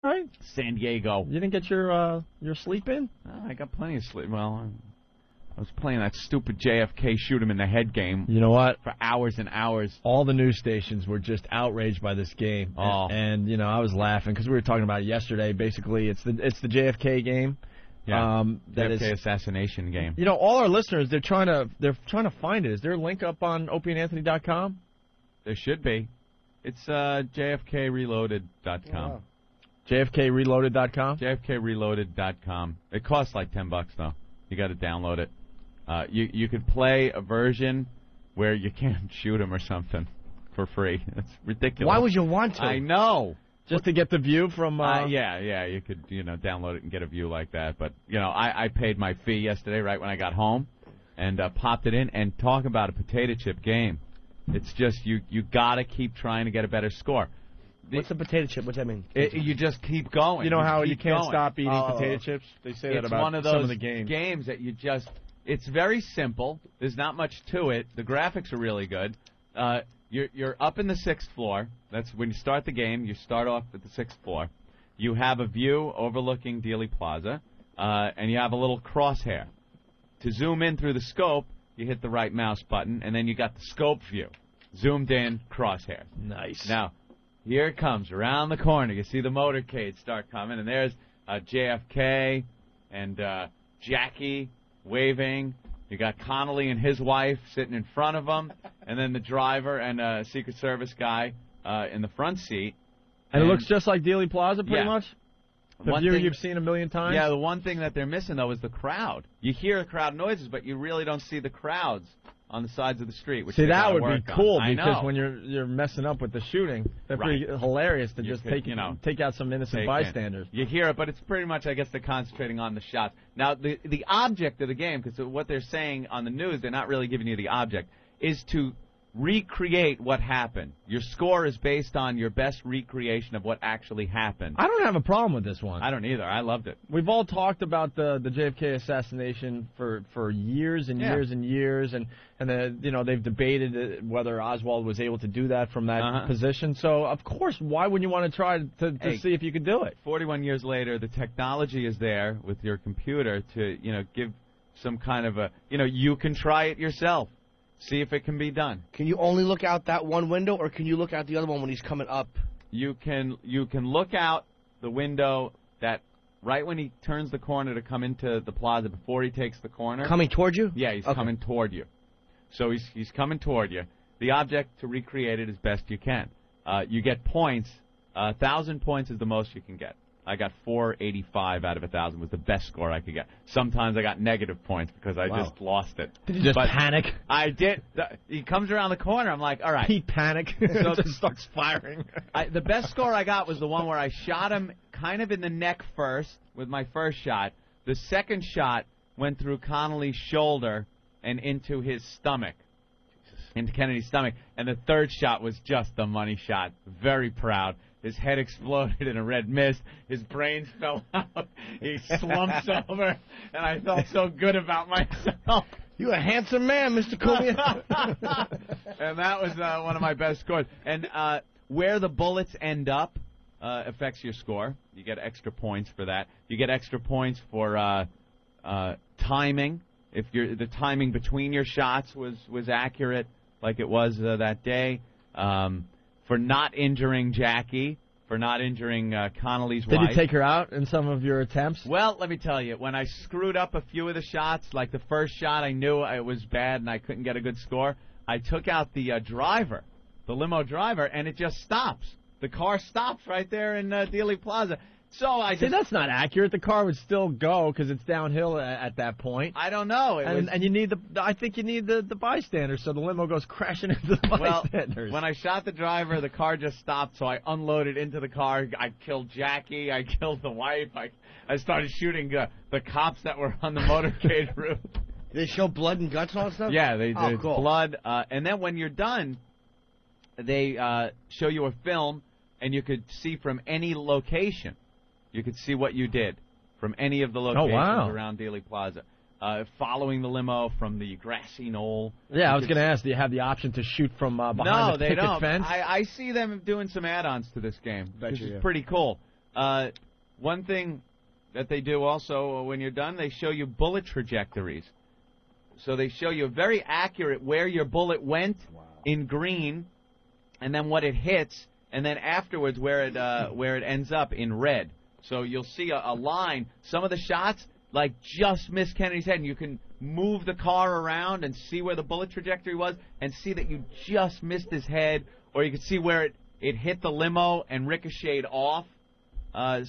All right. San Diego. You didn't get your sleep in? I got plenty of sleep. Well, I was playing that stupid JFK shoot him in the head game. You know what? For hours and hours. All the news stations were just outraged by this game. Oh. And you know, I was laughing because we were talking about it yesterday. Basically, it's the JFK game. Yeah. That JFK is assassination game. You know, all our listeners, they're trying to find it. Is there a link up on opieandanthony.com? There should be. It's jfkreloaded.com. Wow. jfkreloaded.com? jfkreloaded.com. It costs like $10 though. You got to download it. You could play a version where you can't shoot him or something for free. It's ridiculous. Why would you want to? I know. Just to get the view from... Yeah, you could, download it and get a view like that. But, I paid my fee yesterday right when I got home and popped it in. And talk about a potato chip game. It's just, you got to keep trying to get a better score. What's a potato chip? What's that mean? You just keep going. You know how you can't going. stop eating potato chips? They say that about one of those some of the games that you just... It's very simple. There's not much to it. The graphics are really good. You're up in the 6th floor. That's when you start the game. You start off at the 6th floor. You have a view overlooking Dealey Plaza, and you have a little crosshair. To zoom in through the scope, you hit the right mouse button, and then you got the scope view. Zoomed in, crosshair. Nice. Now, here it comes, around the corner. You see the motorcade start coming, and there's JFK and Jackie waving. You got Connolly and his wife sitting in front of him, and then the driver and a Secret Service guy in the front seat. And it looks just like Dealey Plaza, pretty much? The One view thing, you've seen a million times? Yeah, the one thing that they're missing, though, is the crowd. You hear the crowd noises, but you really don't see the crowds on the sides of the street. Which see, that would be cool on. because when you're messing up with the shooting, that's pretty hilarious to just take out some innocent bystanders. You hear it, but it's pretty much, I guess, they're concentrating on the shots. Now, the object of the game, because what they're saying on the news, they're not really giving you the object, is to recreate what happened. Your score is based on your best recreation of what actually happened. I don't have a problem with this one. I don't either. I loved it. We've all talked about the JFK assassination for years and years and years, and they've debated whether Oswald was able to do that from that position. So, of course, why wouldn't you want to try to see if you could do it? 41 years later, the technology is there with your computer to, give some kind of a, you can try it yourself. See if it can be done. Can you only look out that one window, or can you look out the other one when he's coming up? You can look out the window that right when he turns the corner to come into the plaza before he takes the corner. Coming toward you? Yeah, he's coming toward you. So he's coming toward you. The object, to recreate it as best you can. You get points. 1,000 points is the most you can get. I got 485 out of 1,000 was the best score I could get. Sometimes I got negative points because I just lost it. Did you just panic? I did. He comes around the corner. I'm like, all right. He panic. So just starts firing. The best score I got was the one where I shot him kind of in the neck first with my first shot. The second shot went through Connolly's shoulder and into his stomach. Into Kennedy's stomach. And the third shot was just the money shot. Very proud. His head exploded in a red mist. His brains fell out. He slumps over, and I felt so good about myself. You're a handsome man, Mr. Cooley. And that was one of my best scores. And where the bullets end up affects your score. You get extra points for that. You get extra points for timing. If the timing between your shots was accurate, like it was that day. For not injuring Jackie, for not injuring Connolly's wife. Did you take her out in some of your attempts? Well, let me tell you, when I screwed up a few of the shots, like the first shot I knew it was bad and I couldn't get a good score, I took out the driver, the limo driver, and it just stops. The car stops right there in Dealey Plaza. So I just... See, that's not accurate. The car would still go because it's downhill at that point. I don't know. And you need I think you need the bystanders, so the limo goes crashing into the bystanders. When I shot the driver, the car just stopped, so I unloaded into the car. I killed Jackie. I killed the wife. I started shooting the cops that were on the motorcade roof. They show blood and guts and all that stuff? Yeah, they did. Cool. Blood. And then when you're done, they show you a film, and you could see from any location. You could see what you did from any of the locations around Dealey Plaza. Following the limo from the grassy knoll. Yeah, I was going to ask, do you have the option to shoot from behind the picket fence? I see them doing some add-ons to this game. This is pretty cool. One thing that they do also when you're done, they show you bullet trajectories. So they show you very accurate where your bullet went in green, and then what it hits, and then afterwards where it ends up in red. So you'll see a line. Some of the shots just missed Kennedy's head, and you can move the car around and see where the bullet trajectory was, and see that you just missed his head, or you can see where it hit the limo and ricocheted off.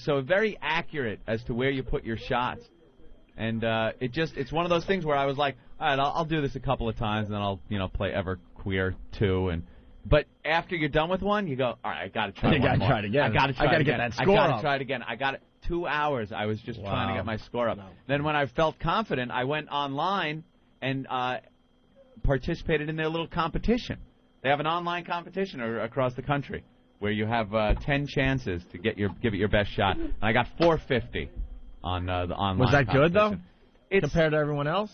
So very accurate as to where you put your shots. And it's one of those things where I was like, all right, I'll do this a couple of times, and then I'll play Everqueer 2. But after you're done with one, you go, all right, I got to try one more. Try it again. I got to try it again. Get that score up. I got to try it again. I got it 2 hours. I was just trying to get my score up. Then when I felt confident, I went online and participated in their little competition. They have an online competition across the country where you have 10 chances to give it your best shot. And I got 450 on the online. Was that good though? Compared to everyone else?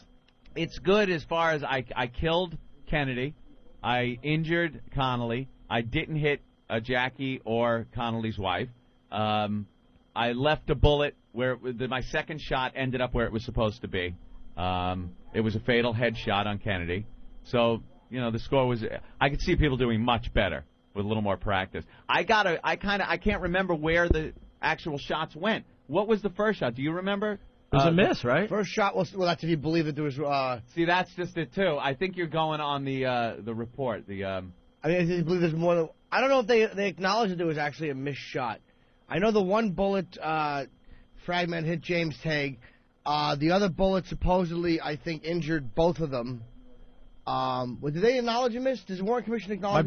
It's good as far as I killed Kennedy, I injured Connolly, I didn't hit Jackie or Connolly's wife. I left a bullet where my second shot ended up where it was supposed to be. It was a fatal headshot on Kennedy. So, the score was. I could see people doing much better with a little more practice. I can't remember where the actual shots went. What was the first shot? Do you remember? It was a miss, right? First shot was, that's if you believe that there was... See, that's just it, too. I think you're going on the report. I mean, I believe there's more than... I don't know if they acknowledge that there was actually a missed shot. I know the one bullet fragment hit James Haig. The other bullet supposedly, I think, injured both of them. Did they acknowledge a miss? Does the Warren Commission acknowledge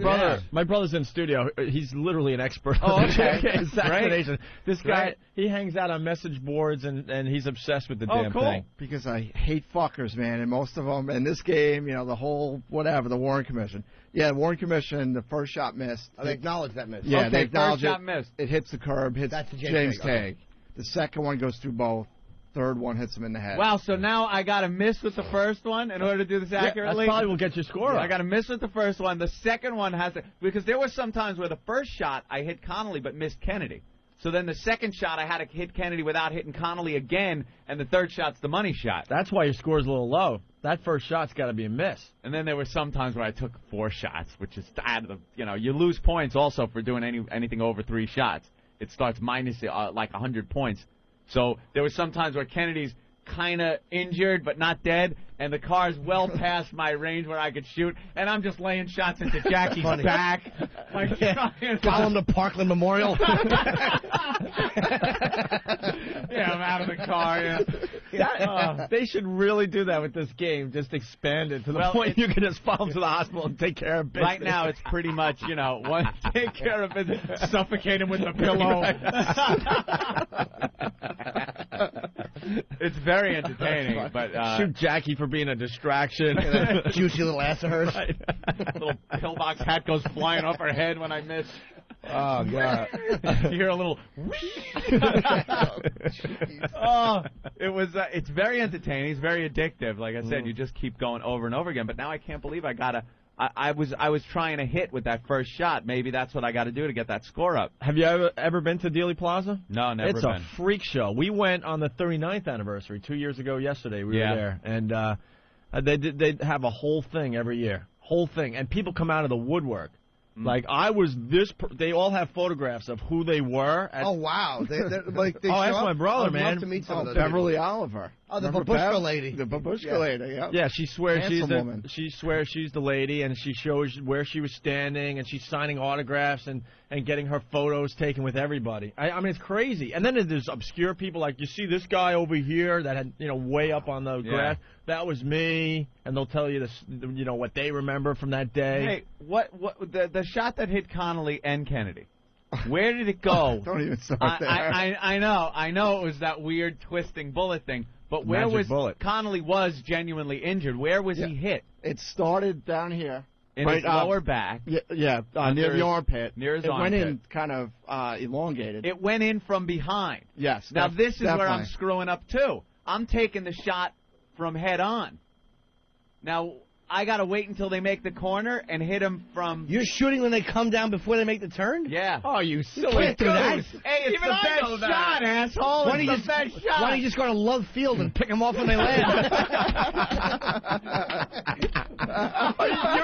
My brother's in studio. He's literally an expert on JFK assassination. This guy, he hangs out on message boards, and he's obsessed with the damn thing. Because I hate fuckers, man, and most of them in this game, the whole whatever, the Warren Commission. Yeah, the Warren Commission, the first shot missed. They acknowledge that miss. Yeah, they acknowledge first shot missed. It hits the curb, hits James Haig. The second one goes through both. Third one hits him in the head. Wow, so now I got to miss with the first one in order to do this accurately? That probably will get your score up. I got to miss with the first one. The second one has to... Because there were some times where the first shot I hit Connolly but missed Kennedy. So then the second shot I had to hit Kennedy without hitting Connolly again, and the third shot's the money shot. That's why your score's a little low. That first shot's got to be a miss. And then there were some times where I took 4 shots, which is out of the... You lose points also for doing anything over 3 shots. It starts minus 100 points. So there were some times where Kennedy's kind of injured but not dead, and the car's well past my range where I could shoot, and I'm just laying shots into Jackie's back. Follow him to Parkland Memorial. Yeah, I'm out of the car. Yeah. They should really do that with this game. Just expand it to the point you can just follow him to the hospital and take care of business. Right now, it's pretty much, take care of business, suffocate him with the pillow. It's very entertaining, but shoot Jackie for being a distraction. Juicy little ass of hers. Right. Little pillbox hat goes flying off her head when I miss. Oh God! You hear a little. It's very entertaining. It's very addictive. Like I said, you just keep going over and over again. But now I can't believe I gotta. I was trying to hit with that first shot. Maybe that's what I got to do to get that score up. Have you ever been to Dealey Plaza? No, never been. It's a freak show. We went on the 39th anniversary 2 years ago yesterday. We were there, and they have a whole thing every year. Whole thing. And people come out of the woodwork. Like, I was this... they all have photographs of who they were. Oh, wow. They that's my brother, man. I'd love to meet some of those Beverly people. Oliver. Oh, the babushka lady. The babushka lady, yeah. Yeah, she swears woman. She swears she's the lady, and she shows where she was standing, and she's signing autographs and getting her photos taken with everybody. I mean, it's crazy. And then there's obscure people, like, you see this guy over here that had, way up on the grass. That was me, and they'll tell you this, what they remember from that day. Hey, the shot that hit Connolly and Kennedy? Where did it go? Don't even start there. I know it was that weird twisting bullet thing, but where Connolly was genuinely injured? Where was he hit? It started down here. In his lower back. Yeah, near the armpit. Near his armpit. It went in kind of elongated. It went in from behind. Yes. Now this is where I'm screwing up too. I'm taking the shot from head on. Now, I got to wait until they make the corner and hit him from... You're shooting when they come down before they make the turn? Yeah. Oh, you silly can't do that. goose. Hey, it's Even the I best know that. shot, asshole. Why don't It's you the best shot. Why don't you just go to Love Field and pick them off when they land?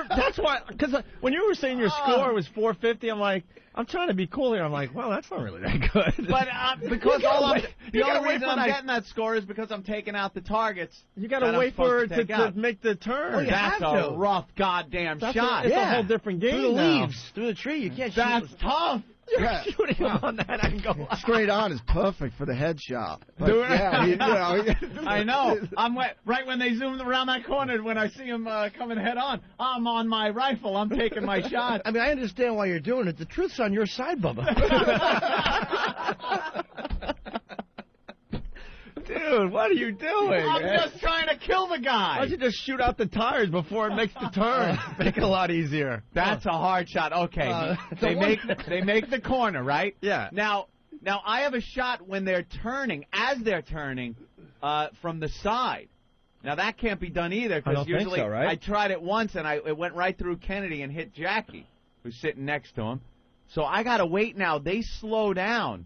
That's why, because when you were saying your score was 450, I'm like, I'm trying to be cool here. I'm like, well, that's not really that good. But because the only wait reason for I'm getting that score is because I'm taking out the targets. You got to wait for it to make the turn. Well, you That's have a to. rough goddamn shot. It's a whole different game Through the now. leaves, through the tree. You can't That's shoot. tough. You're shooting him on that angle. Straight on is perfect for the headshot. But, Do it? yeah, I know. I'm right when they zoom around that corner. When I see him coming head on, I'm on my rifle. I'm taking my shot. I mean, I understand why you're doing it. The truth's on your side, Bubba. Dude, what are you doing? I'm just trying to kill the Why guy. don't you just shoot out the tires before it makes the turn? Make it a lot easier. That's a hard shot. Okay, they make the corner, right? Yeah. Now I have a shot when they're turning, as they're turning, from the side. Now that can't be done either I because don't think usually so, right? I tried it once and it went right through Kennedy and hit Jackie, who's sitting next to him. So I got to wait now. They slow down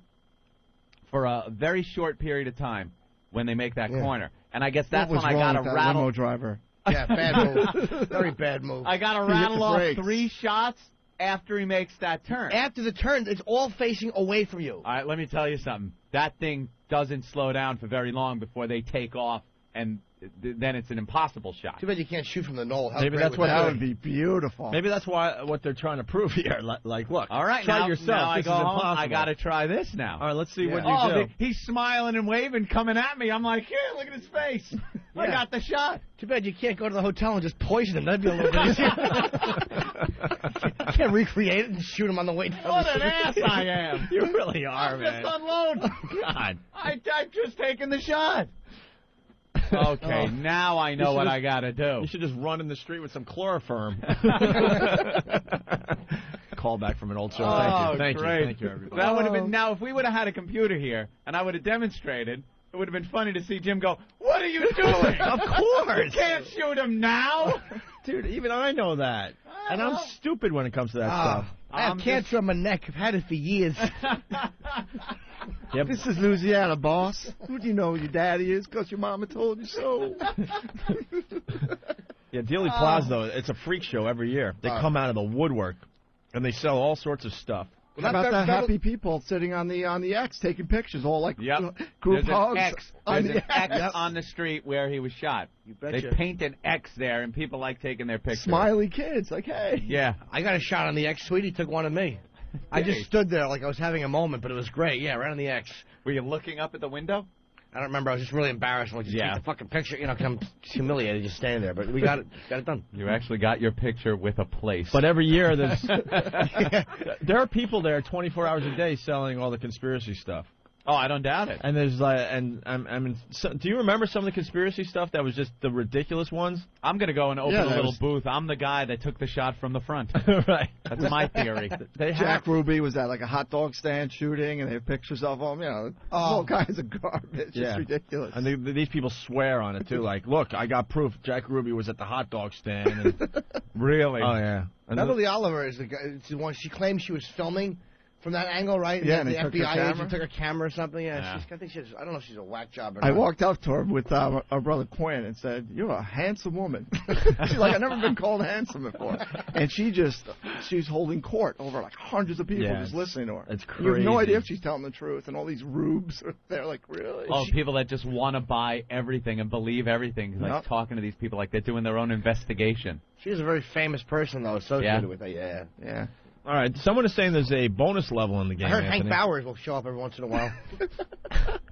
for a very short period of time when they make that corner, and I guess that's when I got to rattle. Limo driver? Yeah, bad move. Very bad move. I got to rattle off 3 shots after he makes that turn. After the turn, it's all facing away from you. All right, let me tell you something. That thing doesn't slow down for very long before they take off, and then it's an impossible shot. Too bad you can't shoot from the knoll. How Maybe great that's what That that would be beautiful. Maybe that's what they're trying to prove here. Like, look, All right, try now, yourself. now I This go is home. impossible. I got to try this now. All right, let's see what Oh, you do. he's smiling and waving, coming at me. I'm like, here, look at his face. I got the shot. Too bad you can't go to the hotel and just poison him. That'd be a little bit easier. Can't recreate it and shoot him on the way down. What an ass I am. You really are, man. Just unload. God. I've just taken the shot. Okay, now I know what I got to do. You should just run in the street with some chloroform. Call back from an old show. Thank you, everybody. That would have been now. If we would have had a computer here and I would have demonstrated, it would have been funny to see Jim go, "What are you doing? Of course, you can't shoot him now, dude. Even I know that, and I'm stupid when it comes to that stuff. I have cancer on my neck. I've had it for years. Yep. This is Louisiana, boss. Who do you know your daddy is? Because your mama told you so. Yeah, Dealey Plaza, though, it's a freak show every year. They come out of the woodwork, and they sell all sorts of stuff. How about the happy people sitting on the X taking pictures, all like group There's hugs? There's an X on the street where he was shot. You betcha. They paint an X there, and people like taking their pictures. Smiley kids, like, hey. Yeah. I got a shot on the X. Sweetie took one of me. I just stood there like I was having a moment, but it was great. Yeah, right on the X. Were you looking up at the window? I don't remember. I was just really embarrassed. Like, just take the fucking picture. You know, 'cause I'm humiliated just standing there. But we got it done. You actually got your picture with a place. But every year, there are people there 24 hours a day selling all the conspiracy stuff. Oh, I don't doubt it. And there's I mean, do you remember some of the conspiracy stuff that was just the ridiculous ones? I'm gonna go and open a little booth. I'm the guy that took the shot from the front. Right. That's my theory. Jack Ruby was at like a hot dog stand shooting, and they have pictures of him. You know, all kinds of garbage. It's ridiculous. And these people swear on it too. Like, look, I got proof. Jack Ruby was at the hot dog stand. And Really? Oh yeah. Beverly Oliver is the guy. It's the one she claims she was filming from that angle, right? Yeah, and and the they took her FBI camera. agent took her camera or something. Yeah. I think she's. I don't know if she's a whack job or I not. walked up to her with our brother Quinn and said, "You're a handsome woman." She's like, "I've never been called handsome before." And she's holding court over like hundreds of people just listening to her. It's crazy. You have no idea if she's telling the truth, and all these rubes are there. Like, really? Oh, people that just want to buy everything and believe everything. Like talking to these people like they're doing their own investigation. She's a very famous person, though, associated with it. Yeah. All right. Someone is saying there's a bonus level in the game. I heard Anthony. Hank Bowers will show up every once in a while.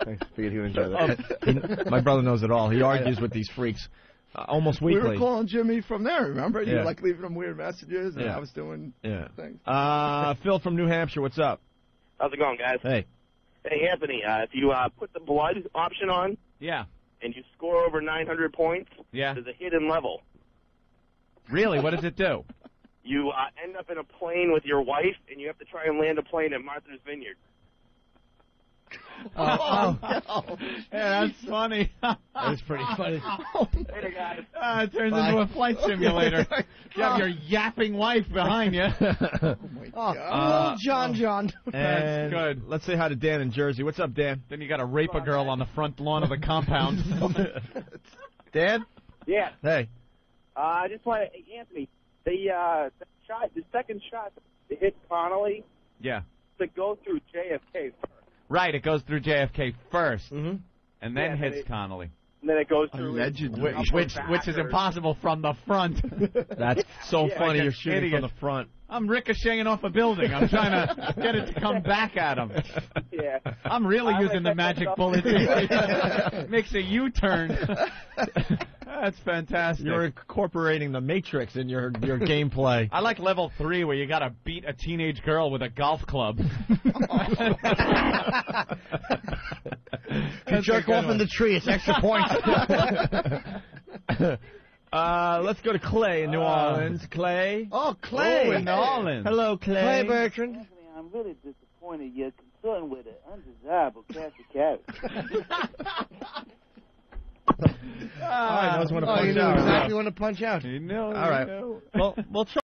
I figured he would enjoy that. My brother knows it all. He argues with these freaks almost We weekly. were calling Jimmy from there, remember? You Yeah. were like leaving him weird messages, and I was doing things. Phil from New Hampshire, what's up? How's it going, guys? Hey. Hey, Anthony, if you put the blood option on Yeah. and you score over 900 points, Yeah. there's a hidden level. Really? What does it do? You end up in a plane with your wife, and you have to try and land a plane at Martha's Vineyard. Yeah, that's funny. That was pretty funny. Later, guys. It turns into a flight simulator. You have your yapping wife behind you. Little John. That's good. Let's say hi to Dan in Jersey. What's up, Dan? Then you got to rape a girl on the front lawn of the compound. Dan? Yeah. Hey. I just want to, Anthony, the second shot to hit Connolly Yeah. to go through JFK first. Right, it goes through JFK first, and then Yeah, hits Connolly. And then it goes through Allegedly. Which is impossible from the front. That's so Yeah, funny. like You're an shooting idiot. from the front. I'm ricocheting off a building. I'm trying to get it to come back at him. Yeah. I'm really I using the like that magic stuff. bullet. Makes a U-turn. That's fantastic. You're incorporating the Matrix in your gameplay. I like level 3 where you got to beat a teenage girl with a golf club. You jerk off in the tree. It's extra points. Let's go to Clay in New Orleans. Clay. Oh, Clay. Oh, in New Orleans. Hello, Clay. Clay Bertrand. Anthony, I'm really disappointed you're consorting with an undesirable classic character. All right, knows when to Oh, punch you knew out. exactly when to punch out. You know, All right. Well, we'll try.